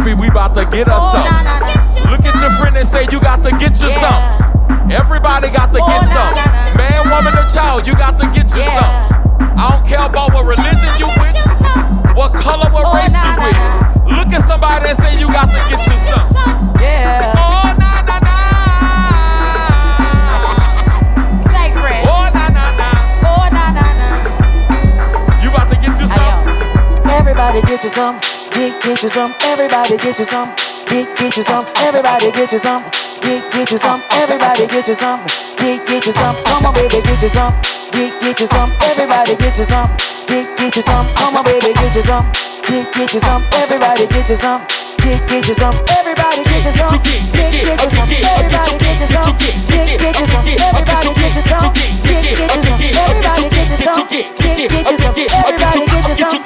baby, we bout to get us some. Look at your friend and say you got to get you some. Everybody got to get some. Man, woman, or child, you got to get you some. I don't care about what religion you with, what color, what race you with. Look at somebody and say you got to get you some. Yeah. Oh, nah, nah, nah. Sacred. Oh, nah, nah, nah. Oh, nah, nah, nah. You about to get you some? Everybody get you some. Get you some. Everybody get you some. Get you some. Everybody get you some. Get you some. Everybody get you some. Get you some. Come on, baby, get you some. Get you some. Everybody get you some. Get you some. Come on, baby, get you some. Get you some. Everybody get you some. Get you some. Everybody get you some. Get you some. Everybody get you some. Get you some. Everybody get you some. Get you some. Everybody get you some. Get you some. Everybody get you some.